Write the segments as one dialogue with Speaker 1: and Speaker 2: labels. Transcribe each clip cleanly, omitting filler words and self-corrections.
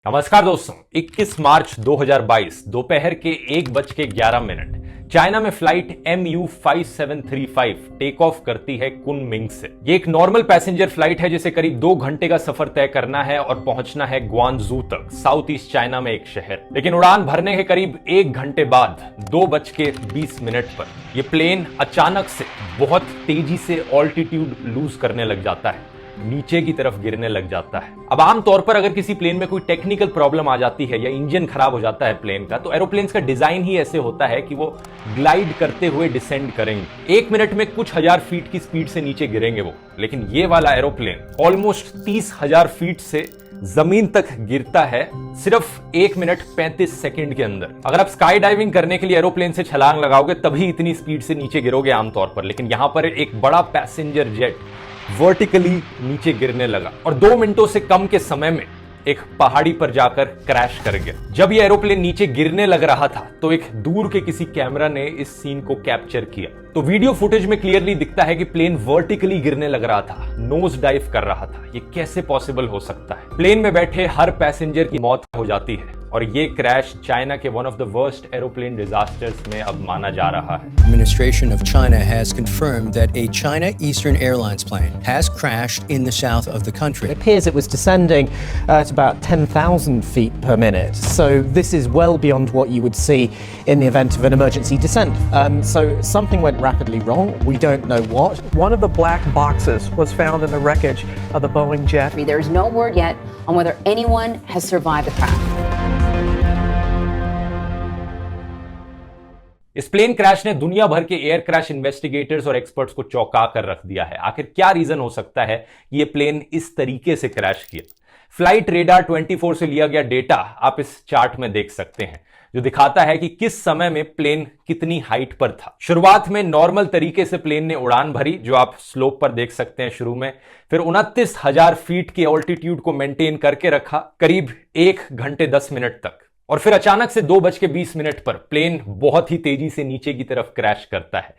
Speaker 1: नमस्कार दोस्तों, 21 मार्च 2022 दोपहर के 1:11 चाइना में फ्लाइट MU5735 टेक ऑफ करती है कुनमिंग से। ये एक नॉर्मल पैसेंजर फ्लाइट है जिसे करीब 2 घंटे का सफर तय करना है और पहुंचना है ग्वांगझू तक, साउथ ईस्ट चाइना में एक शहर। लेकिन उड़ान भरने के करीब 1 घंटे बाद 2:20 पर यह प्लेन अचानक से बहुत तेजी से ऑल्टीट्यूड लूज करने लग जाता है, नीचे की तरफ गिरने लग जाता है। अब आमतौर पर अगर किसी प्लेन में कोई टेक्निकल प्रॉब्लम आ जाती है या इंजन खराब हो जाता है प्लेन का, तो एरोप्लेन्स का डिजाइन ही ऐसे होता है कि वो ग्लाइड करते हुए डिसेंड करेंगे। 1 मिनट में कुछ हजार फीट की स्पीड से नीचे गिरेंगे वो, लेकिन ये वाला एरोप्लेन ऑलमोस्ट 30,000 फीट से जमीन तक गिरता है सिर्फ 1 मिनट 35 सेकंड के अंदर। अगर आप स्काई डाइविंग करने के लिए एरोप्लेन से छलांग लगाओगे तभी इतनी स्पीड से नीचे गिरोगे आमतौर पर, लेकिन यहां पर एक बड़ा पैसेंजर जेट वर्टिकली नीचे गिरने लगा और 2 मिनटों से कम के समय में एक पहाड़ी पर जाकर क्रैश कर गया। जब यह एरोप्लेन नीचे गिरने लग रहा था तो एक दूर के किसी कैमरा ने इस सीन को कैप्चर किया, तो वीडियो फुटेज में क्लियरली दिखता है कि प्लेन वर्टिकली गिरने लग रहा था, नोज डाइव कर रहा था। ये कैसे पॉसिबल हो सकता है? प्लेन में बैठे हर पैसेंजर की मौत हो जाती है और ये क्रैश चाइना के one of the worst aeroplane disasters में अब माना जा रहा है।
Speaker 2: Administration of China has confirmed that a China Eastern Airlines plane has crashed in the south of the country.
Speaker 3: It appears it was descending at about 10,000 feet per minute. So this is well beyond what you would see in the event of an emergency descent. So something went rapidly wrong. We don't know what.
Speaker 4: One of the black boxes was found in the wreckage of the Boeing jet.
Speaker 5: There is no word yet on whether anyone has survived the crash.
Speaker 1: इस plane crash ने दुनिया भर के air crash investigators और experts को चौंका कर रख दिया है। आखिर क्या रीजन हो सकता है कि यह प्लेन इस तरीके से क्रैश किया? फ्लाइट रेडार 24 से लिया गया डेटा आप इस चार्ट में देख सकते हैं, जो दिखाता है कि किस समय में प्लेन कितनी हाइट पर था। शुरुआत में नॉर्मल तरीके से प्लेन ने उड़ान भरी, जो आप स्लोप पर देख सकते हैं शुरू में। फिर 29,000 फीट की ऑल्टीट्यूड को मेंटेन करके रखा करीब 1 घंटे 10 मिनट तक, और फिर अचानक से 2:20 पर प्लेन बहुत ही तेजी से नीचे की तरफ क्रैश करता है।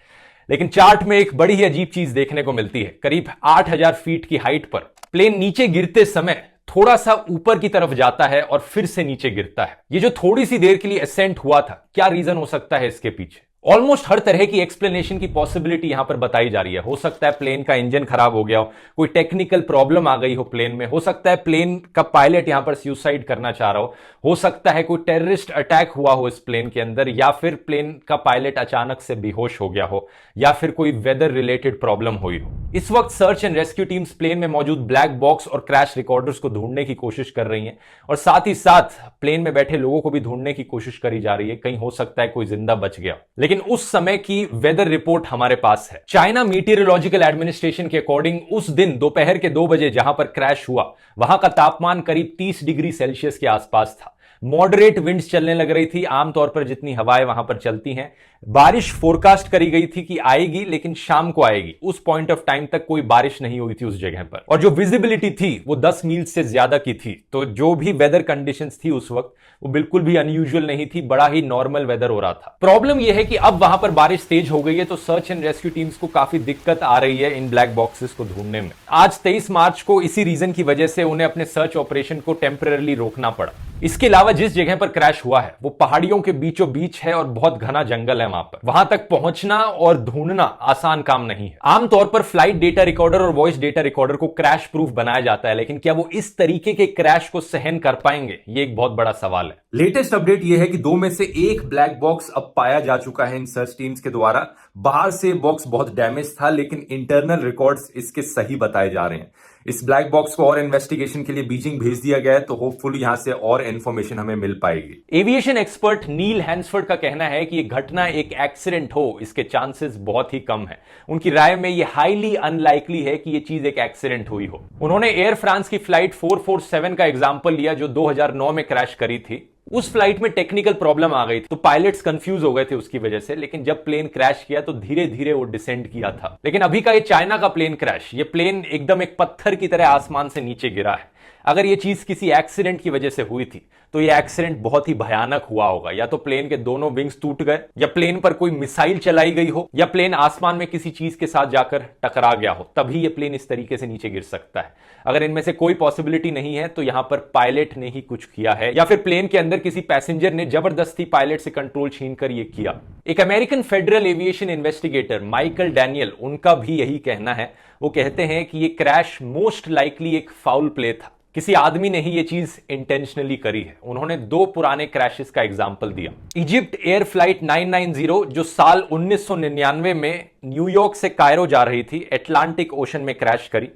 Speaker 1: लेकिन चार्ट में एक बड़ी ही अजीब चीज देखने को मिलती है। करीब 8,000 फीट की हाइट पर प्लेन नीचे गिरते समय थोड़ा सा ऊपर की तरफ जाता है और फिर से नीचे गिरता है। ये जो थोड़ी सी देर के लिए असेंट हुआ था, क्या रीजन हो सकता है इसके पीछे? ऑलमोस्ट हर तरह की एक्सप्लेनेशन की पॉसिबिलिटी यहां पर बताई जा रही है। हो सकता है प्लेन का इंजन खराब हो गया हो, कोई टेक्निकल प्रॉब्लम आ गई हो प्लेन में, हो सकता है प्लेन का पायलट यहां पर सुसाइड करना चाह रहा हो सकता है कोई टेररिस्ट अटैक हुआ हो इस प्लेन के अंदर, या फिर प्लेन का पायलट अचानक से बेहोश हो गया हो, या फिर कोई वेदर रिलेटेड प्रॉब्लम हुई हो। इस वक्त search and rescue teams plane में मौजूद ब्लैक बॉक्स और क्रैश रिकॉर्डर्स को ढूंढने की कोशिश कर रही हैं, और साथ ही साथ प्लेन में बैठे लोगों को भी ढूंढने की कोशिश करी जा रही है, कहीं हो सकता है कोई जिंदा बच गया। लेकिन उस समय की वेदर रिपोर्ट हमारे पास है। चाइना मीटियोरोलॉजिकल एडमिनिस्ट्रेशन के अकॉर्डिंग उस दिन दोपहर के 2 बजे जहां पर क्रैश हुआ, वहां का तापमान करीब 30 डिग्री सेल्सियस के आसपास था। मॉडरेट विंड्स चलने लग रही थी, आमतौर पर जितनी हवाएं वहां पर चलती हैं। बारिश फोरकास्ट करी गई थी कि आएगी, लेकिन शाम को आएगी। उस पॉइंट ऑफ टाइम तक कोई बारिश नहीं हुई थी उस जगह पर, और जो विजिबिलिटी थी वो 10 मील से ज्यादा की थी। तो जो भी वेदर कंडीशंस थी उस वक्त वो बिल्कुल भी अनयूजुअल नहीं थी, बड़ा ही नॉर्मल वेदर हो रहा था। प्रॉब्लम यह है कि अब वहां पर बारिश तेज हो गई है, तो सर्च एंड रेस्क्यू टीम्स को काफी दिक्कत आ रही है इन ब्लैक बॉक्सेस को ढूंढने में। आज 23 मार्च को इसी रीजन की वजह से उन्हें अपने सर्च ऑपरेशन को टेम्परेरली रोकना पड़ा। इसके अलावा जिस जगह पर क्रैश हुआ है वो पहाड़ियों के बीचों बीच है और बहुत घना जंगल है वहां पर। वहां तक पहुंचना और ढूंढना आसान काम नहीं है। आमतौर पर फ्लाइट डेटा रिकॉर्डर और वॉइस डेटा रिकॉर्डर को क्रैश प्रूफ बनाया जाता है, लेकिन क्या वो इस तरीके के क्रैश को सहन कर पाएंगे, ये एक बहुत बड़ा सवाल है। लेटेस्ट अपडेट यह है कि 2 में से 1 ब्लैक बॉक्स अब पाया जा चुका है इन सर्च टीम्स के द्वारा। बाहर से बॉक्स बहुत डैमेज था, लेकिन इंटरनल रिकॉर्ड्स इसके सही बताए जा रहे हैं। इस ब्लैक बॉक्स को और इन्वेस्टिगेशन के लिए बीजिंग भेज दिया गया है, तो होपफुली यहां से और इन्फॉर्मेशन हमें मिल पाएगी। एविएशन एक्सपर्ट नील हैंसफोर्ड का कहना है कि यह घटना एक एक्सीडेंट हो, इसके चांसेस बहुत ही कम है। उनकी राय में यह हाईली अनलाइकली है कि यह चीज एक एक्सीडेंट हुई हो। उन्होंने एयर फ्रांस की फ्लाइट 447 का एग्जाम्पल लिया, जो 2009 में क्रैश करी थी। उस फ्लाइट में टेक्निकल प्रॉब्लम आ गई तो पायलट्स कंफ्यूज हो गए थे उसकी वजह से, लेकिन जब प्लेन क्रैश किया तो धीरे धीरे वो डिसेंड किया था। लेकिन अभी का ये चाइना का प्लेन क्रैश, ये प्लेन एकदम एक पत्थर की तरह आसमान से नीचे गिरा है। अगर ये चीज किसी एक्सीडेंट की वजह से हुई थी तो ये एक्सीडेंट बहुत ही भयानक हुआ होगा। या तो प्लेन के दोनों विंग्स टूट गए, या प्लेन पर कोई मिसाइल चलाई गई हो, या प्लेन आसमान में किसी चीज के साथ जाकर टकरा गया हो, तभी ये प्लेन इस तरीके से नीचे गिर सकता है। अगर इनमें से कोई पॉसिबिलिटी नहीं है तो यहां पर पायलट ने ही कुछ किया है, या फिर प्लेन के अंदर किसी पैसेंजर ने जबरदस्ती पायलट से कंट्रोल छीनकर ये किया। एक American federal aviation investigator Michael Daniel, उनका भी यही कहना है। वो कहते हैं कि ये क्रैश मोस्ट लाइकली एक फाउल प्ले था, किसी आदमी ने ही ये चीज इंटेंशनली करी है। उन्होंने 2 पुराने क्रैशेस का एग्जाम्पल दिया। इजिप्ट एयर फ्लाइट 990 जो साल 1999 में न्यूयॉर्क से कायरो जा रही थी, अटलांटिक ओशन में क्रैश करी।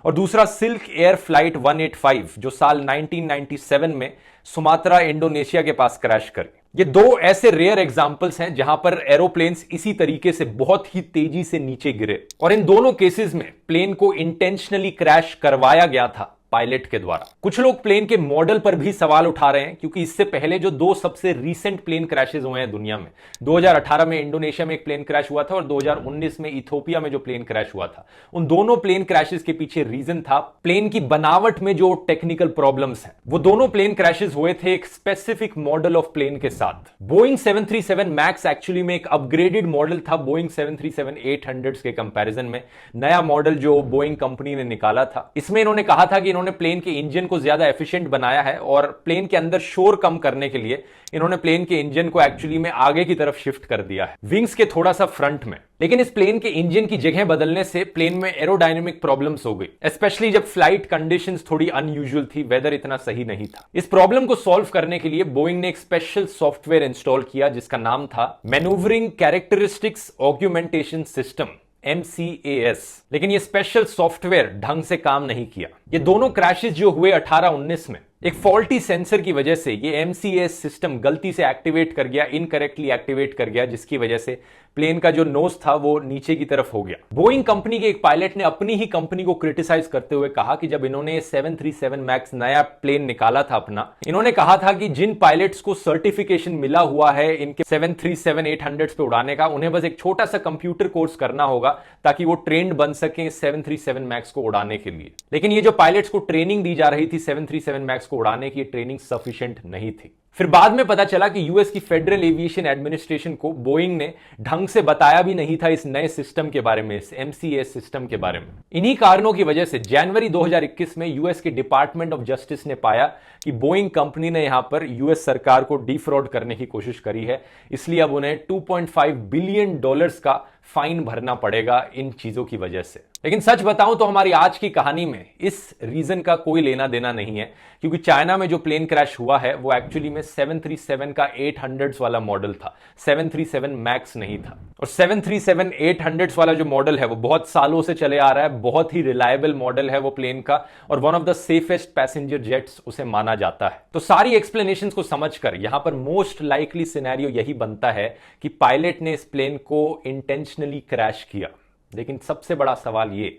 Speaker 1: और दूसरा सिल्क एयर फ्लाइट 185 जो साल 1997 में सुमात्रा इंडोनेशिया के पास क्रैश करी। ये 2 ऐसे रेयर एग्जाम्पल्स हैं जहां पर एरोप्लेन्स इसी तरीके से बहुत ही तेजी से नीचे गिरे, और इन दोनों केसेस में प्लेन को इंटेंशनली क्रैश करवाया गया था पायलट के द्वारा। कुछ लोग प्लेन के मॉडल पर भी सवाल उठा रहे हैं, क्योंकि इससे पहले जो 2 सबसे रीसेंट प्लेन क्रैशेस हुए हैं दुनिया में, 2018 में इंडोनेशिया में एक प्लेन क्रैश हुआ था और 2019 में इथियोपिया में जो प्लेन क्रैश हुआ था, उन दोनों प्लेन क्रैशेस के पीछे रीजन था प्लेन की बनावट में जो टेक्निकल प्रॉब्लम्स हैं। वो दोनों प्लेन क्रैशेस हुए थे एक स्पेसिफिक मॉडल ऑफ प्लेन के साथ। बोइंग 737 मैक्स एक्चुअली में एक अपग्रेडेड मॉडल था बोइंग 737-800 के कंपैरिजन में। नया मॉडल जो बोइंग कंपनी ने निकाला था, इसमें इन्होंने कहा था कि इन्होंने प्लेन के इंजन को ज्यादा एफिशिएंट बनाया है, और प्लेन के अंदर शोर कम करने के लिए इन्होंने प्लेन के इंजन को एक्चुअली में आगे की तरफ शिफ्ट कर दिया है, विंग्स के थोड़ा सा फ्रंट में। लेकिन इस प्लेन के इंजन की जगह बदलने से प्लेन में एरोडायनेमिक प्रॉब्लम्स हो गई, स्पेशली जब फ्लाइट कंडीशंस थोड़ी अनयूजुअल थी, वेदर इतना सही नहीं था। इस प्रॉब्लम को सॉल्व करने के लिए बोइंग ने एक स्पेशल सॉफ्टवेयर इंस्टॉल किया जिसका नाम था manoeuvring characteristics augmentation system, MCAS। लेकिन ये स्पेशल सॉफ्टवेयर ढंग से काम नहीं किया। ये दोनों क्रैशेस जो हुए 18-19 में, एक फॉल्टी सेंसर की वजह से ये MCAS सिस्टम गलती से एक्टिवेट कर गया, इनकरेक्टली एक्टिवेट कर गया, जिसकी वजह से प्लेन का जो नोज था वो नीचे की तरफ हो गया। बोइंग कंपनी के एक पायलट ने अपनी ही कंपनी को क्रिटिसाइज करते हुए कहा कि जब इन्होंने 737 मैक्स नया प्लेन निकाला था अपना, इन्होंने कहा था कि जिन पायलट्स को सर्टिफिकेशन मिला हुआ है इनके 737-800 पे उड़ाने का, उन्हें बस एक छोटा सा कंप्यूटर कोर्स करना होगा ताकि वो ट्रेंड बन सके 737 मैक्स को उड़ाने के लिए। लेकिन ये जो पायलट्स को ट्रेनिंग दी जा रही थी 737 मैक्स को उड़ाने की, ट्रेनिंग सफिशिएंट नहीं थी। फिर बाद में पता चला कि यूएस की फेडरल एविएशन एडमिनिस्ट्रेशन को बोइंग ने ढंग से बताया भी नहीं था इस नए सिस्टम के बारे में, इस MCAS सिस्टम के बारे में। इन्हीं कारणों की वजह से जनवरी 2021 में यूएस के डिपार्टमेंट ऑफ जस्टिस ने पाया कि बोइंग कंपनी ने यहां पर यूएस सरकार को डिफ्रॉड करने की कोशिश करी है, इसलिए अब उन्हें $2.5 बिलियन का फाइन भरना पड़ेगा इन चीजों की वजह से। लेकिन सच बताऊं तो हमारी आज की कहानी में इस रीजन का कोई लेना देना नहीं है, क्योंकि चाइना में जो प्लेन क्रैश हुआ है वो एक्चुअली में 737 का 800 वाला मॉडल था, 737 मैक्स नहीं था। और 737-800 वाला जो मॉडल है वो बहुत सालों से चले आ रहा है, बहुत ही रिलायबल मॉडल है वो प्लेन का, और one of the safest passenger jets उसे माना जाता है। तो सारी एक्सप्लेनेशंस को समझकर यहां पर मोस्ट लाइकली सिनेरियो यही बनता है कि पायलट ने इस प्लेन को इंटेंशनली क्रैश किया। लेकिन सबसे बड़ा सवाल ये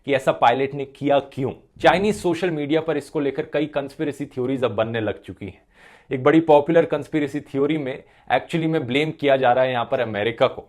Speaker 1: कि ऐसा पायलट ने किया क्यों? चाइनीज सोशल मीडिया पर इसको लेकर कई कंस्पिरेसी थ्योरीज अब बनने लग चुकी हैं। एक बड़ी पॉपुलर कंस्पिरेसी थ्योरी में एक्चुअली में ब्लेम किया जा रहा है यहां पर अमेरिका को।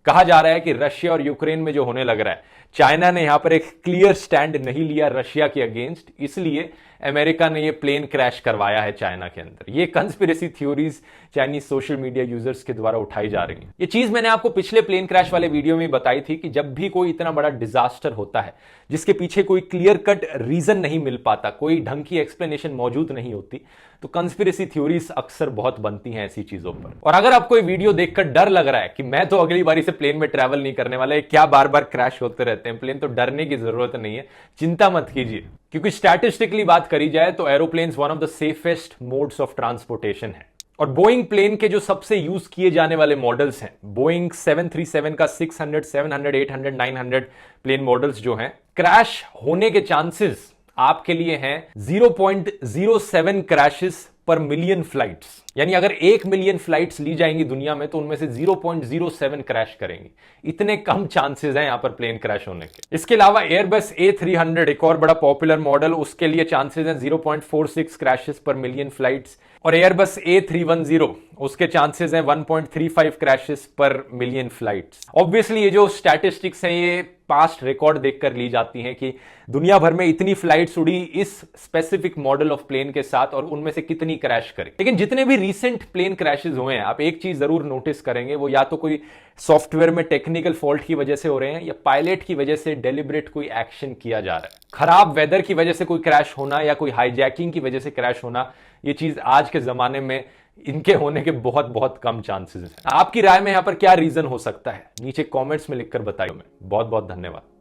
Speaker 1: कहा जा रहा है कि रशिया और यूक्रेन में जो होने लग रहा है, चाइना ने यहां पर एक क्लियर स्टैंड नहीं लिया रशिया के अगेंस्ट, इसलिए अमेरिका ने ये प्लेन क्रैश करवाया है चाइना के अंदर। ये conspiracy theories Chinese social media users के द्वारा उठाई जा रही हैं। ये चीज मैंने आपको पिछले प्लेन क्रैश वाले वीडियो में बताई थी कि जब भी कोई इतना बड़ा डिजास्टर होता है जिसके पीछे कोई क्लियर कट रीजन नहीं मिल पाता, कोई ढंग की एक्सप्लेनेशन मौजूद नहीं होती, तो कंस्पिरेसी थ्योरीज अक्सर बहुत बनती हैं ऐसी चीजों पर। और अगर आपको ये वीडियो देखकर डर लग रहा है कि मैं तो अगली बारी से प्लेन में ट्रैवल नहीं करने वाला, क्या बार बार क्रैश होते रहते हैं प्लेन, तो डरने की जरूरत नहीं है, चिंता मत कीजिए, क्योंकि स्टैटिस्टिकली बात करी जाए तो aeroplanes one of the safest modes of transportation है। और बोइंग प्लेन के जो सबसे यूज किए जाने वाले मॉडल्स हैं, बोइंग 737 का 600, 700, 800, 900 प्लेन मॉडल्स जो हैं, क्रैश होने के चांसेस आपके लिए हैं 0.07 क्रैशेस पर मिलियन फ्लाइट्स। यानी अगर 1 मिलियन फ्लाइट्स ली जाएंगी दुनिया में तो उनमें से 0.07 क्रैश करेंगी। इतने कम चांसेस हैं यहां पर प्लेन क्रैश होने के। इसके अलावा एयरबस A300 एक और बड़ा पॉपुलर मॉडल, उसके लिए चांसेस हैं 0.46 क्रैशेस पर मिलियन फ्लाइट्स, और एयरबस A310 उसके चांसेस हैं 1.35 क्रैशेस पर मिलियन फ्लाइट्स। ऑब्वियसली ये जो स्टैटिस्टिक्स हैं ये पास्ट रिकॉर्ड देखकर ली जाती हैं कि दुनिया भर में इतनी फ्लाइट्स उड़ी इस स्पेसिफिक मॉडल ऑफ प्लेन के साथ और उनमें से कितनी क्रैश करी। लेकिन जितने भी रीसेंट प्लेन क्रैशेस हुए हैं, आप एक चीज जरूर नोटिस करेंगे, वो या तो कोई सॉफ्टवेयर में टेक्निकल फॉल्ट की वजह से हो रहे हैं या पायलट की वजह से डेलिब्रेट कोई एक्शन किया जा रहा है। खराब वेदर की वजह से कोई क्रैश होना या कोई हाईजैकिंग की वजह से क्रैश होना, ये चीज आज के जमाने में इनके होने के बहुत बहुत कम चांसेस हैं। आपकी राय में यहां पर क्या रीजन हो सकता है, नीचे कमेंट्स में लिखकर बताइए। बहुत बहुत धन्यवाद।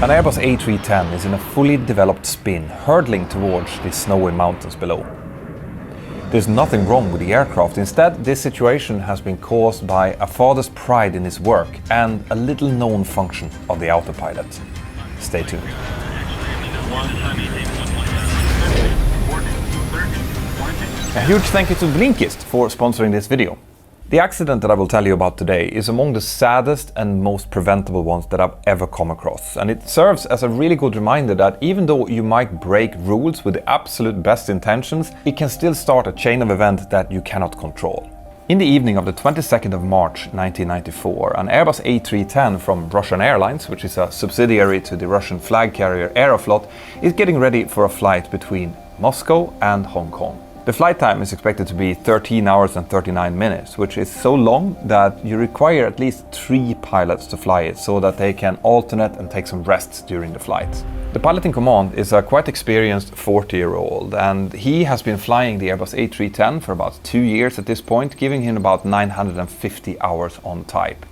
Speaker 6: An Airbus A310 is in a fully developed spin, hurtling towards the snowy mountains below. There's nothing wrong with the aircraft. Instead, this situation has been caused by a father's pride in his work and a little known function of the autopilot. Stay tuned. A huge thank you to Blinkist for sponsoring this video. The accident that I will tell you about today is among the saddest and most preventable ones that I've ever come across. And it serves as a really good reminder that even though you might break rules with the absolute best intentions, it can still start a chain of events that you cannot control. In the evening of the 22nd of March 1994, an Airbus A310 from Russian Airlines, which is a subsidiary to the Russian flag carrier Aeroflot, is getting ready for a flight between Moscow and Hong Kong. The flight time is expected to be 13 hours and 39 minutes, which is so long that you require at least 3 pilots to fly it so that they can alternate and take some rests during the flight. The pilot in command is a quite experienced 40-year-old, and he has been flying the Airbus A310 for about 2 years at this point, giving him about 950 hours on type.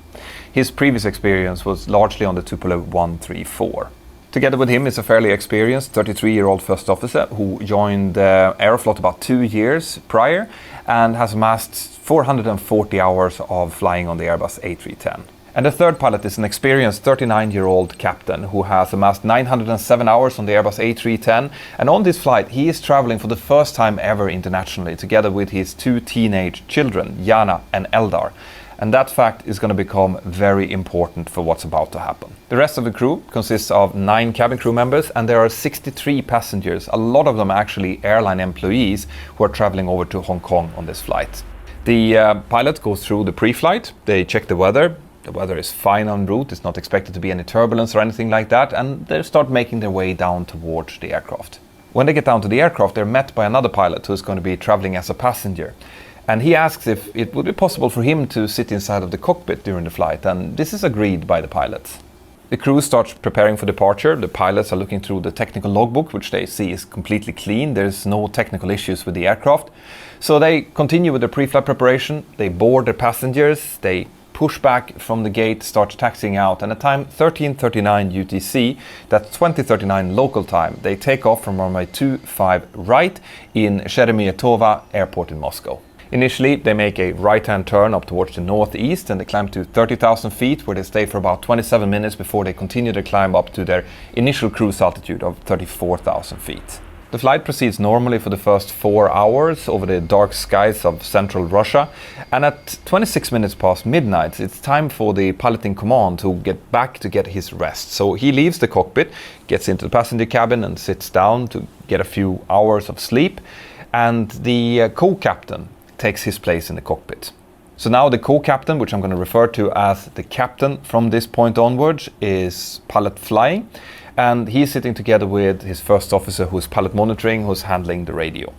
Speaker 6: His previous experience was largely on the Tupolev 134. Together with him is a fairly experienced 33-year-old first officer who joined Aeroflot about 2 years prior and has amassed 440 hours of flying on the Airbus A310. And the third pilot is an experienced 39-year-old captain who has amassed 907 hours on the Airbus A310, and on this flight he is traveling for the first time ever internationally together with his 2 teenage children, Yana and Eldar. And that fact is going to become very important for what's about to happen. The rest of the crew consists of 9 cabin crew members, and there are 63 passengers, a lot of them actually airline employees who are traveling over to Hong Kong on this flight. The pilot goes through the pre-flight, they check the weather. The weather is fine en route, it's not expected to be any turbulence or anything like that, and they start making their way down towards the aircraft. When they get down to the aircraft, they're met by another pilot who's going to be traveling as a passenger. And he asks if it would be possible for him to sit inside of the cockpit during the flight, and this is agreed by the pilots. The crew starts preparing for departure. The pilots are looking through the technical logbook, which they see is completely clean. There's no technical issues with the aircraft. So they continue with the pre-flight preparation. They board their passengers. They push back from the gate, start taxiing out, and at time 13:39 UTC, that's 20:39 local time, they take off from runway 25 right in Sheremetyevo Airport in Moscow. Initially, they make a right-hand turn up towards the northeast and they climb to 30,000 feet, where they stay for about 27 minutes before they continue to climb up to their initial cruise altitude of 34,000 feet. The flight proceeds normally for the first 4 hours over the dark skies of central Russia, and at 26 minutes past midnight, it's time for the pilot in command to get back to get his rest. So he leaves the cockpit, gets into the passenger cabin and sits down to get a few hours of sleep, and the co-captain takes his place in the cockpit. So now the co-captain, which I'm going to refer to as the captain from this point onwards, is pilot flying, and he's sitting together with his first officer who's pilot monitoring, who's handling the radio.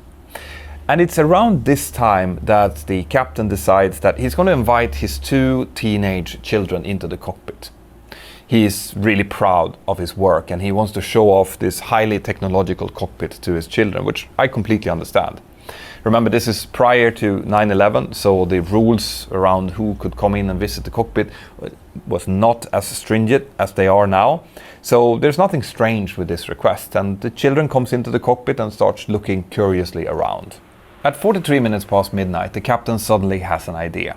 Speaker 6: And it's around this time that the captain decides that he's going to invite his 2 teenage children into the cockpit. He's really proud of his work and he wants to show off this highly technological cockpit to his children, which I completely understand. Remember, this is prior to 9/11, so the rules around who could come in and visit the cockpit was not as stringent as they are now. So there's nothing strange with this request, and the children comes into the cockpit and starts looking curiously around. At 43 minutes past midnight, the captain suddenly has an idea.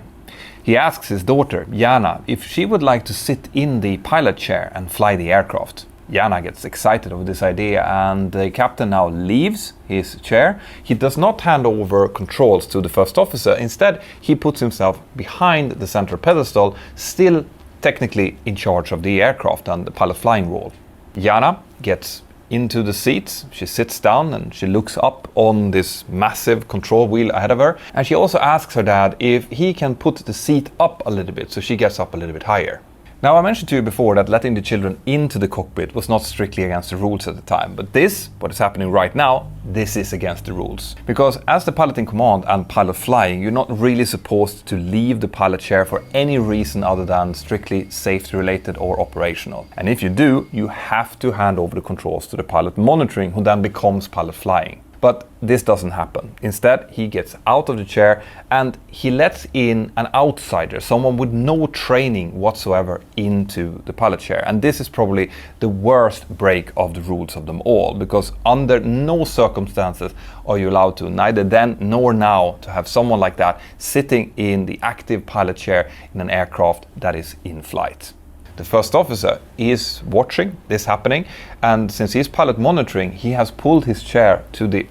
Speaker 6: He asks his daughter, Jana, if she would like to sit in the pilot chair and fly the aircraft. Jana gets excited over this idea, and the captain now leaves his chair. He does not hand over controls to the first officer. Instead, he puts himself behind the center pedestal, still technically in charge of the aircraft and the pilot flying role. Jana gets into the seats, she sits down and she looks up on this massive control wheel ahead of her, and she also asks her dad if he can put the seat up a little bit, so she gets up a little bit higher. Now, I mentioned to you before that letting the children into the cockpit was not strictly against the rules at the time, but this, what is happening right now, this is against the rules. Because as the pilot in command and pilot flying, you're not really supposed to leave the pilot chair for any reason other than strictly safety related or operational. And if you do, you have to hand over the controls to the pilot monitoring, who then becomes pilot flying. But this doesn't happen. Instead, he gets out of the chair and he lets in an outsider, someone with no training whatsoever, into the pilot chair. And this is probably the worst break of the rules of them all, because under no circumstances are you allowed to, neither then nor now, to have someone like that sitting in the active pilot chair in an aircraft that is in flight. The first officer is watching this happening, and since he's pilot monitoring, he has pulled his chair to the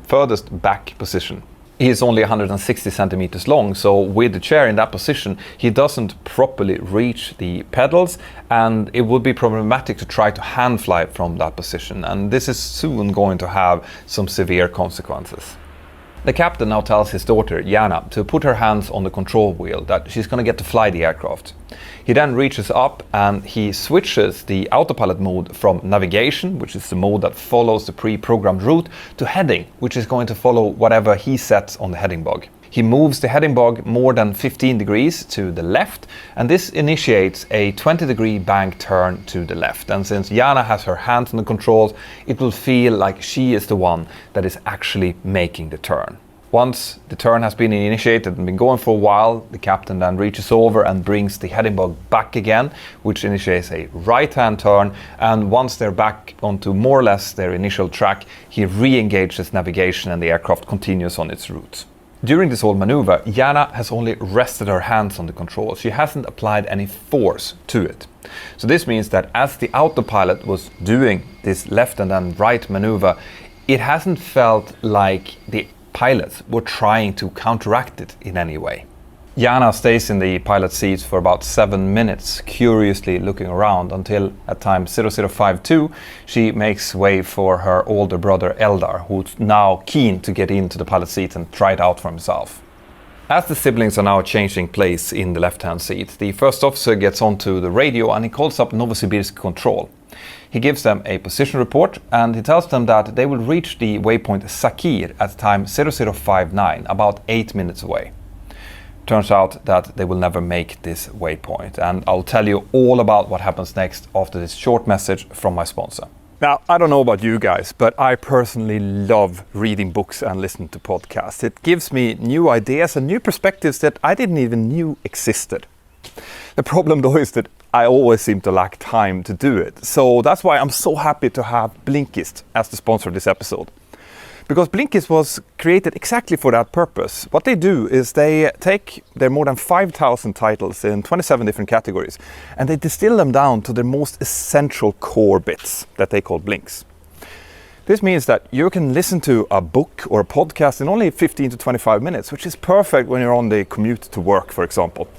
Speaker 6: furthest back position. He is only 160 centimeters long, so with the chair in that position, he doesn't properly reach the pedals, and it would be problematic to try to hand fly from that position, and this is soon going to have some severe consequences. The captain now tells his daughter, Jana, to put her hands on the control wheel, that she's going to get to fly the aircraft. He then reaches up and he switches the autopilot mode from navigation, which is the mode that follows the pre-programmed route, to heading, which is going to follow whatever he sets on the heading bug. He moves the heading bug more than 15 degrees to the left, and this initiates a 20-degree bank turn to the left. And since Jana has her hands on the controls, it will feel like she is the one that is actually making the turn. Once the turn has been initiated and been going for a while, the captain then reaches over and brings the heading bug back again, which initiates a right-hand turn, and once they're back onto more or less their initial track, he re-engages navigation and the aircraft continues on its route. During this whole maneuver, Jana has only rested her hands on the controls. She hasn't applied any force to it. So this means that as the autopilot was doing this left and then right maneuver, it hasn't felt like the pilots were trying to counteract it in any way. Jana stays in the pilot seat for about 7 minutes, curiously looking around, until at time 0052 she makes way for her older brother Eldar, who's now keen to get into the pilot seat and try it out for himself. As the siblings are now changing place in the left-hand seat, the first officer gets onto the radio and he calls up Novosibirsk Control. He gives them a position report and he tells them that they will reach the waypoint Sakir at time 0059, about 8 minutes away. Turns out that they will never make this waypoint, and I'll tell you all about what happens next after this short message from my sponsor. Now, I don't know about you guys, but I personally love reading books and listening to podcasts. It gives me new ideas and new perspectives that I didn't even know existed. The problem though is that I always seem to lack time to do it. So that's why I'm so happy to have Blinkist as the sponsor of this episode. Because Blinkist was created exactly for that purpose. What they do is they take their more than 5,000 titles in 27 different categories and they distill them down to their most essential core bits that they call blinks. This means that you can listen to a book or a podcast in only 15 to 25 minutes, which is perfect when you're on the commute to work, for example.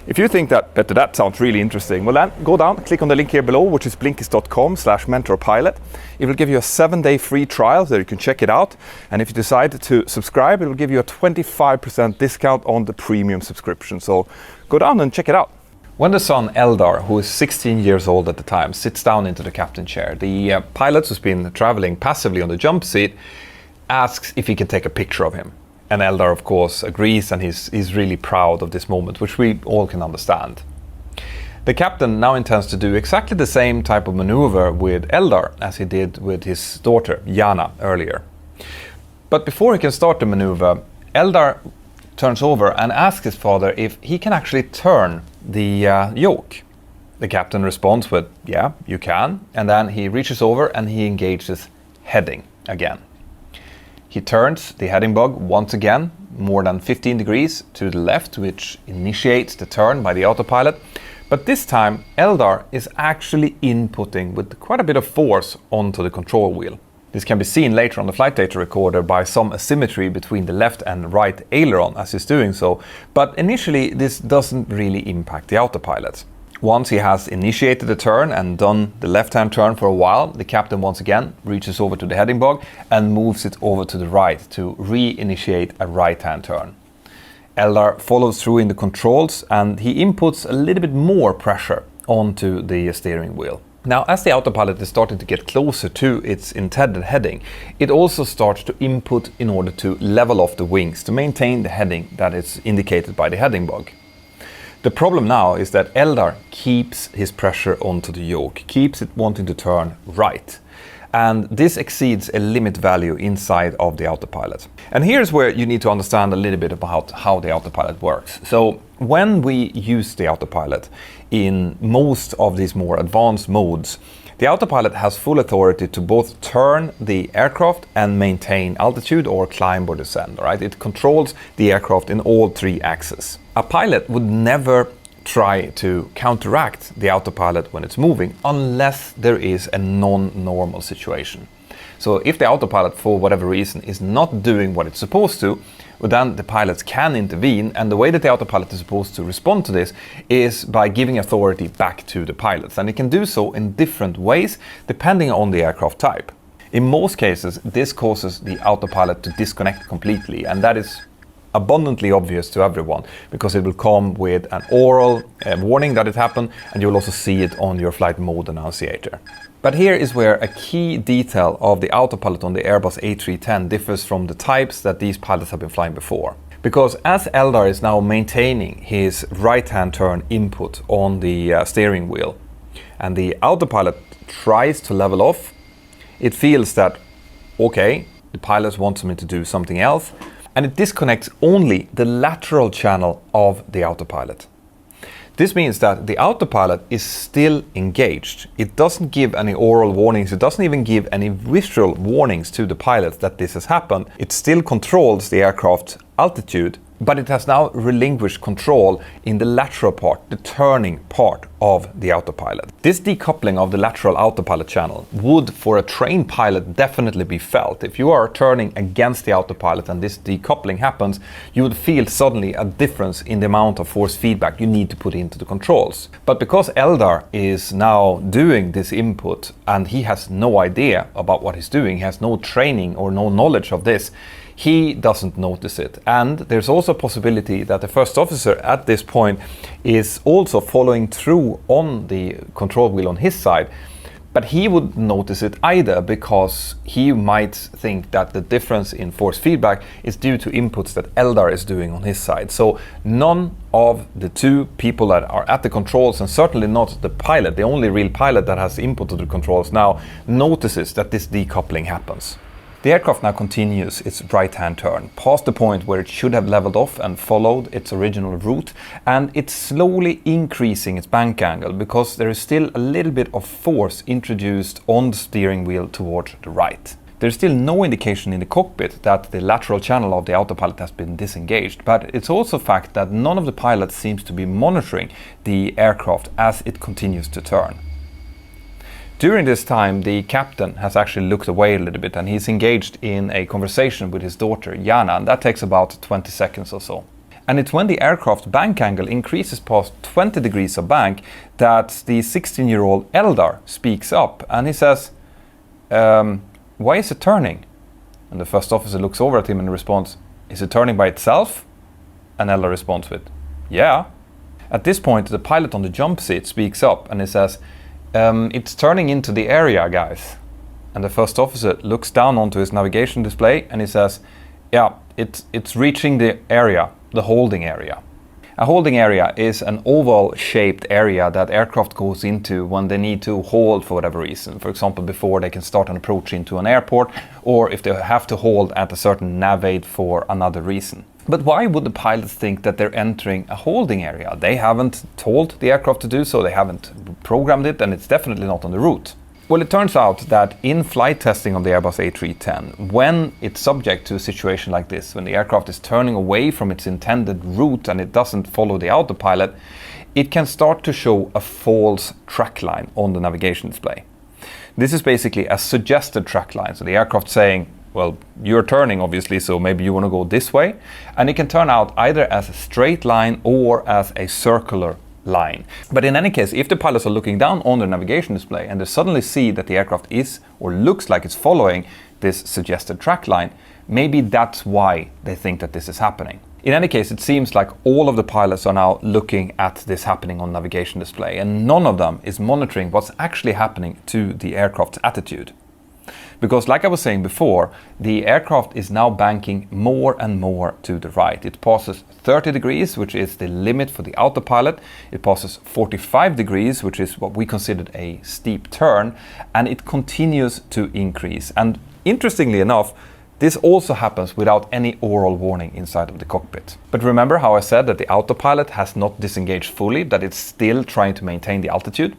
Speaker 6: If you think that sounds really interesting, well then go down, click on the link here below, which is blinkist.com/mentorpilot. It will give you a 7-day free trial so you can check it out. And if you decide to subscribe, it will give you a 25% discount on the premium subscription. So go down and check it out. When the son Eldar, who is 16 years old at the time, sits down into the captain chair, the pilot who's been traveling passively on the jump seat asks if he can take a picture of him. And Eldar, of course, agrees, and he's really proud of this moment, which we all can understand. The captain now intends to do exactly the same type of maneuver with Eldar as he did with his daughter, Jana, earlier. But before he can start the maneuver, Eldar turns over and asks his father if he can actually turn the yoke. The captain responds with, yeah, you can. And then he reaches over and he engages heading again. He turns the heading bug once again, more than 15 degrees to the left, which initiates the turn by the autopilot. But this time, Eldar is actually inputting with quite a bit of force onto the control wheel. This can be seen later on the flight data recorder by some asymmetry between the left and right aileron as he's doing so, but initially this doesn't really impact the autopilot. Once he has initiated the turn and done the left-hand turn for a while, the captain once again reaches over to the heading bug and moves it over to the right to re-initiate a right-hand turn. Eldar follows through in the controls and he inputs a little bit more pressure onto the steering wheel. Now, as the autopilot is starting to get closer to its intended heading, it also starts to input in order to level off the wings to maintain the heading that is indicated by the heading bug. The problem now is that Eldar keeps his pressure onto the yoke, keeps it wanting to turn right. And this exceeds a limit value inside of the autopilot. And here's where you need to understand a little bit about how the autopilot works. So when we use the autopilot in most of these more advanced modes, the autopilot has full authority to both turn the aircraft and maintain altitude or climb or descend. Right? It controls the aircraft in all three axes. A pilot would never try to counteract the autopilot when it's moving unless there is a non-normal situation. So if the autopilot for whatever reason is not doing what it's supposed to, well, then the pilots can intervene, and the way that the autopilot is supposed to respond to this is by giving authority back to the pilots, and it can do so in different ways depending on the aircraft type. In most cases this causes the autopilot to disconnect completely, and that is abundantly obvious to everyone because it will come with an oral warning that it happened, and you will also see it on your flight mode annunciator. But here is where a key detail of the autopilot on the Airbus A310 differs from the types that these pilots have been flying before. Because as Eldar is now maintaining his right-hand turn input on the steering wheel, and the autopilot tries to level off, it feels that, okay, the pilot wants me to do something else, and it disconnects only the lateral channel of the autopilot. This means that the autopilot is still engaged. It doesn't give any oral warnings, it doesn't even give any visual warnings to the pilot that this has happened. It still controls the aircraft's altitude, but it has now relinquished control in the lateral part, the turning part of the autopilot. This decoupling of the lateral autopilot channel would, for a trained pilot, definitely be felt. If you are turning against the autopilot and this decoupling happens, you would feel suddenly a difference in the amount of force feedback you need to put into the controls. But because Eldar is now doing this input and he has no idea about what he's doing, he has no training or no knowledge of this, he doesn't notice it. And there's also a possibility that the first officer at this point is also following through on the control wheel on his side, but he wouldn't notice it either because he might think that the difference in force feedback is due to inputs that Eldar is doing on his side. So none of the two people that are at the controls, and certainly not the pilot, the only real pilot that has input to the controls now, notices that this decoupling happens. The aircraft now continues its right-hand turn, past the point where it should have leveled off and followed its original route, and it's slowly increasing its bank angle because there is still a little bit of force introduced on the steering wheel towards the right. There's still no indication in the cockpit that the lateral channel of the autopilot has been disengaged, but it's also a fact that none of the pilots seems to be monitoring the aircraft as it continues to turn. During this time, the captain has actually looked away a little bit and he's engaged in a conversation with his daughter, Jana, and that takes about 20 seconds or so. And it's when the aircraft bank angle increases past 20 degrees of bank that the 16-year-old Eldar speaks up and he says, why is it turning? And the first officer looks over at him and responds, is it turning by itself? And Eldar responds with, yeah. At this point, the pilot on the jump seat speaks up and he says, it's turning into the area, guys. And the first officer looks down onto his navigation display and he says, yeah, it's reaching the area, the holding area. A holding area is an oval-shaped area that aircraft goes into when they need to hold for whatever reason. For example, before they can start an approach into an airport, or if they have to hold at a certain nav aid for another reason. But why would the pilots think that they're entering a holding area? They haven't told the aircraft to do so, they haven't programmed it, and it's definitely not on the route. Well, it turns out that in flight testing of the Airbus A310, when it's subject to a situation like this, when the aircraft is turning away from its intended route and it doesn't follow the autopilot, it can start to show a false track line on the navigation display. This is basically a suggested track line, so the aircraft saying, well, you're turning obviously, so maybe you want to go this way, and it can turn out either as a straight line or as a circular line. But in any case, if the pilots are looking down on their navigation display and they suddenly see that the aircraft is or looks like it's following this suggested track line, maybe that's why they think that this is happening. In any case, it seems like all of the pilots are now looking at this happening on navigation display, and none of them is monitoring what's actually happening to the aircraft's attitude. Because like I was saying before, the aircraft is now banking more and more to the right. It passes 30 degrees, which is the limit for the autopilot. It passes 45 degrees, which is what we considered a steep turn, and it continues to increase. And interestingly enough, this also happens without any aural warning inside of the cockpit. But remember how I said that the autopilot has not disengaged fully, that it's still trying to maintain the altitude?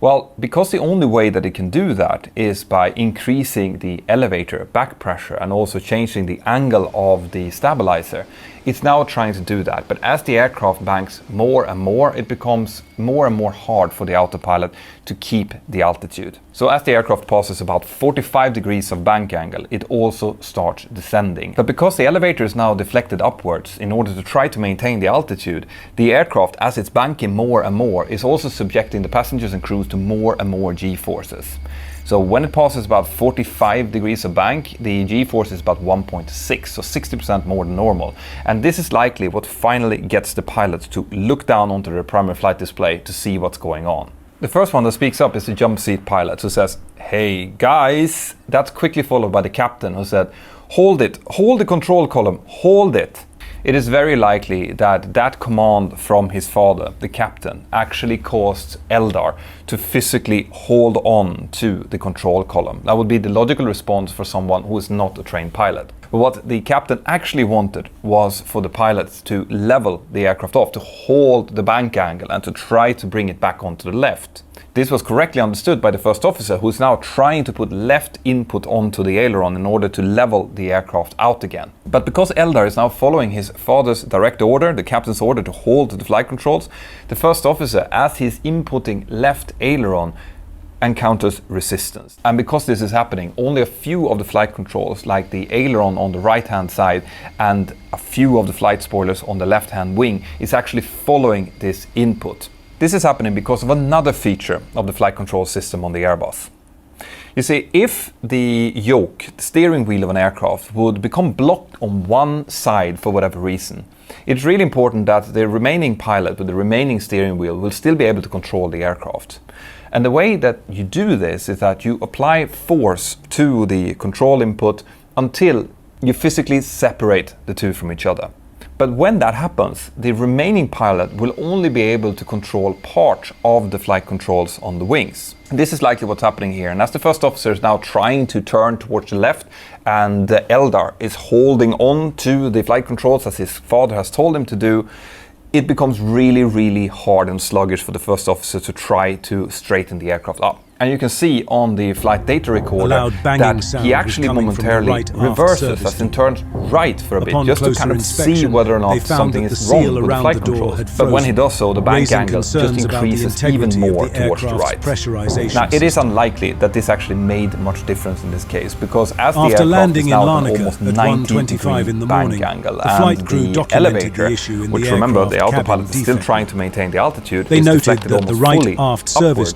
Speaker 6: Well, because the only way that it can do that is by increasing the elevator back pressure and also changing the angle of the stabilizer, it's now trying to do that. But as the aircraft banks more and more, it becomes more and more hard for the autopilot to keep the altitude. So as the aircraft passes about 45 degrees of bank angle, it also starts descending. But because the elevator is now deflected upwards in order to try to maintain the altitude, the aircraft, as it's banking more and more, is also subjecting the passengers and crews to more and more G-forces. So when it passes about 45 degrees of bank, the G-force is about 1.6, so 60% more than normal. And this is likely what finally gets the pilots to look down onto their primary flight display to see what's going on. The first one that speaks up is the jump seat pilot, who says, "Hey guys," that's quickly followed by the captain, who said, "Hold it, hold the control column, hold it." It is very likely that that command from his father, the captain, actually caused Eldar to physically hold on to the control column. That would be the logical response for someone who is not a trained pilot. But what the captain actually wanted was for the pilots to level the aircraft off, to hold the bank angle and to try to bring it back onto the left. This was correctly understood by the first officer, who is now trying to put left input onto the aileron in order to level the aircraft out again. But because Eldar is now following his father's direct order, the captain's order to hold the flight controls, the first officer, as he's inputting left aileron, encounters resistance. And because this is happening, only a few of the flight controls, like the aileron on the right hand side and a few of the flight spoilers on the left hand wing, is actually following this input. This is happening because of another feature of the flight control system on the Airbus. You see, if the yoke, the steering wheel of an aircraft, would become blocked on one side for whatever reason, it's really important that the remaining pilot with the remaining steering wheel will still be able to control the aircraft. And the way that you do this is that you apply force to the control input until you physically separate the two from each other. But when that happens, the remaining pilot will only be able to control part of the flight controls on the wings. This is likely what's happening here. And as the first officer is now trying to turn towards the left, and Eldar is holding on to the flight controls as his father has told him to do, it becomes really, really hard and sluggish for the first officer to try to straighten the aircraft up. And you can see on the flight data recorder that he actually momentarily reverses as in turns right for a bit, just to kind of see whether or not something is wrong with the flight controls. But when he does so, the bank angle just increases even more towards the right. Now, it is unlikely that this actually made much difference in this case, because as the aircraft is now at almost 90-degree bank angle, and the elevator, which remember, the autopilot is still trying to maintain the altitude, is deflected almost fully upwards.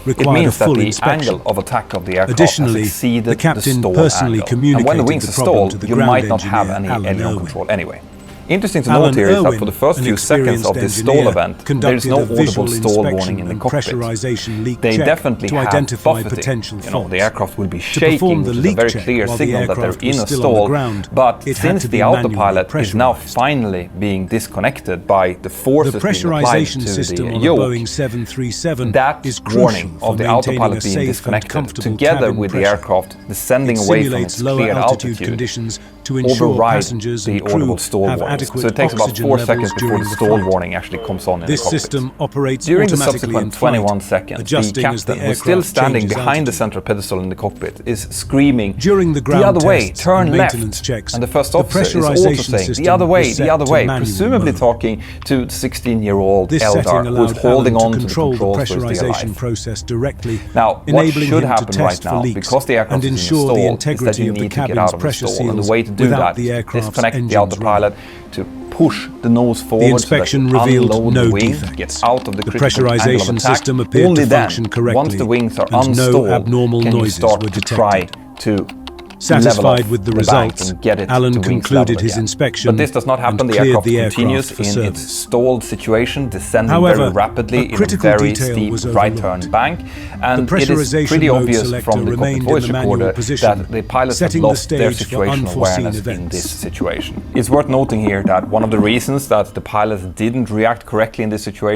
Speaker 6: It means that the angle of attack of the aircraft has exceeded the stall angle. And when the wings are stalled, you might not have any aileron control anyway. Interesting to
Speaker 7: Alan
Speaker 6: note here is that
Speaker 7: Irwin,
Speaker 6: for the first
Speaker 7: an
Speaker 6: few seconds of
Speaker 7: experienced
Speaker 6: this stall
Speaker 7: engineer,
Speaker 6: event, there is
Speaker 7: conducted
Speaker 6: no
Speaker 7: a visual
Speaker 6: audible stall warning
Speaker 7: inspection
Speaker 6: in the
Speaker 7: and
Speaker 6: cockpit.
Speaker 7: pressurization leak
Speaker 6: They
Speaker 7: check
Speaker 6: definitely
Speaker 7: to
Speaker 6: have
Speaker 7: identify
Speaker 6: buffeting.
Speaker 7: potential
Speaker 6: You know, the
Speaker 7: faults.
Speaker 6: aircraft will be
Speaker 7: To
Speaker 6: shaking,
Speaker 7: perform the
Speaker 6: which is a
Speaker 7: leak
Speaker 6: very
Speaker 7: check
Speaker 6: clear
Speaker 7: while the
Speaker 6: signal that
Speaker 7: aircraft
Speaker 6: they're in
Speaker 7: was
Speaker 6: a
Speaker 7: still on the
Speaker 6: stall.
Speaker 7: ground,
Speaker 6: But
Speaker 7: it had
Speaker 6: since
Speaker 7: to
Speaker 6: the
Speaker 7: be
Speaker 6: autopilot
Speaker 7: manually
Speaker 6: is now
Speaker 7: pressurized.
Speaker 6: finally being disconnected by the forces
Speaker 7: The
Speaker 6: being applied
Speaker 7: pressurization
Speaker 6: to
Speaker 7: system
Speaker 6: the
Speaker 7: on a
Speaker 6: yoke,
Speaker 7: Boeing 737
Speaker 6: that
Speaker 7: is
Speaker 6: warning
Speaker 7: crucial for
Speaker 6: of the
Speaker 7: maintaining
Speaker 6: autopilot
Speaker 7: a
Speaker 6: being
Speaker 7: safe and
Speaker 6: disconnected,
Speaker 7: comfortable
Speaker 6: together
Speaker 7: cabin
Speaker 6: with the
Speaker 7: pressure.
Speaker 6: aircraft descending
Speaker 7: It
Speaker 6: away from
Speaker 7: simulates
Speaker 6: its
Speaker 7: lower
Speaker 6: cleared
Speaker 7: altitude conditions to ensure
Speaker 6: override
Speaker 7: passengers
Speaker 6: the
Speaker 7: and crew
Speaker 6: audible stall
Speaker 7: have
Speaker 6: warning.
Speaker 7: adequate
Speaker 6: So it takes about
Speaker 7: oxygen
Speaker 6: 4
Speaker 7: levels
Speaker 6: seconds before
Speaker 7: during
Speaker 6: the
Speaker 7: the
Speaker 6: stall
Speaker 7: flight.
Speaker 6: warning actually comes on in
Speaker 7: This
Speaker 6: the cockpit.
Speaker 7: system operates
Speaker 6: During the
Speaker 7: automatically
Speaker 6: subsequent
Speaker 7: in flight,
Speaker 6: 21 seconds, the
Speaker 7: adjusting as
Speaker 6: captain,
Speaker 7: the
Speaker 6: who's still
Speaker 7: aircraft
Speaker 6: standing
Speaker 7: changes
Speaker 6: behind the
Speaker 7: altitude.
Speaker 6: central pedestal in the cockpit, is screaming,
Speaker 7: During the ground
Speaker 6: the other way,
Speaker 7: tests
Speaker 6: turn
Speaker 7: and
Speaker 6: left.
Speaker 7: maintenance checks,
Speaker 6: And the first
Speaker 7: the
Speaker 6: officer is also
Speaker 7: pressurization
Speaker 6: saying, the
Speaker 7: system
Speaker 6: other way,
Speaker 7: was
Speaker 6: the
Speaker 7: set
Speaker 6: other
Speaker 7: to
Speaker 6: way,
Speaker 7: manual
Speaker 6: presumably
Speaker 7: mode.
Speaker 6: talking to the 16-year-old
Speaker 7: This
Speaker 6: Eldar,
Speaker 7: setting
Speaker 6: who's
Speaker 7: allowed
Speaker 6: holding
Speaker 7: Alan
Speaker 6: on
Speaker 7: to
Speaker 6: to the
Speaker 7: control the
Speaker 6: controls for his dear
Speaker 7: pressurization
Speaker 6: life.
Speaker 7: process directly,
Speaker 6: Now, what
Speaker 7: enabling
Speaker 6: should
Speaker 7: him
Speaker 6: happen
Speaker 7: to test
Speaker 6: right now,
Speaker 7: for leaks
Speaker 6: because the aircraft
Speaker 7: and
Speaker 6: is in a
Speaker 7: ensure
Speaker 6: stall,
Speaker 7: the
Speaker 6: is that
Speaker 7: integrity
Speaker 6: you
Speaker 7: of the
Speaker 6: need to get
Speaker 7: cabin's
Speaker 6: out of the
Speaker 7: pressure
Speaker 6: stall. And the
Speaker 7: seals
Speaker 6: way to do
Speaker 7: without
Speaker 6: that
Speaker 7: the
Speaker 6: is
Speaker 7: aircraft's
Speaker 6: disconnect the
Speaker 7: engines
Speaker 6: autopilot to push the nose forward
Speaker 7: inspection
Speaker 6: so that you
Speaker 7: revealed
Speaker 6: unload
Speaker 7: no
Speaker 6: the wing,
Speaker 7: defects.
Speaker 6: get out of the
Speaker 7: The
Speaker 6: critical angle of
Speaker 7: pressurization
Speaker 6: attack.
Speaker 7: system appeared
Speaker 6: Only
Speaker 7: to
Speaker 6: then,
Speaker 7: function correctly,
Speaker 6: once the wings are
Speaker 7: and no
Speaker 6: unstalled,
Speaker 7: abnormal
Speaker 6: can you
Speaker 7: noises
Speaker 6: start
Speaker 7: were
Speaker 6: to try
Speaker 7: detected.
Speaker 6: to
Speaker 7: Satisfied
Speaker 6: level off
Speaker 7: with the
Speaker 6: bank
Speaker 7: results,
Speaker 6: and get it
Speaker 7: Alan
Speaker 6: to wings
Speaker 7: concluded
Speaker 6: level
Speaker 7: his
Speaker 6: again.
Speaker 7: inspection
Speaker 6: But this does not happen.
Speaker 7: and
Speaker 6: The
Speaker 7: cleared
Speaker 6: aircraft
Speaker 7: the aircraft
Speaker 6: continues
Speaker 7: for
Speaker 6: in
Speaker 7: service.
Speaker 6: its stalled situation, descending
Speaker 7: However,
Speaker 6: very rapidly
Speaker 7: a
Speaker 6: in a
Speaker 7: critical
Speaker 6: very
Speaker 7: detail
Speaker 6: steep
Speaker 7: was
Speaker 6: right
Speaker 7: overlooked.
Speaker 6: turn bank. And
Speaker 7: The
Speaker 6: it is
Speaker 7: pressurization
Speaker 6: pretty
Speaker 7: mode
Speaker 6: obvious
Speaker 7: selector
Speaker 6: from the cockpit
Speaker 7: remained in
Speaker 6: voice
Speaker 7: the manual
Speaker 6: recorder
Speaker 7: position,
Speaker 6: that the pilots have
Speaker 7: setting the
Speaker 6: lost their
Speaker 7: stage for
Speaker 6: situational
Speaker 7: unforeseen
Speaker 6: awareness in
Speaker 7: events.
Speaker 6: this situation. It's worth noting here that one of the reasons that the pilots didn't react correctly in this situation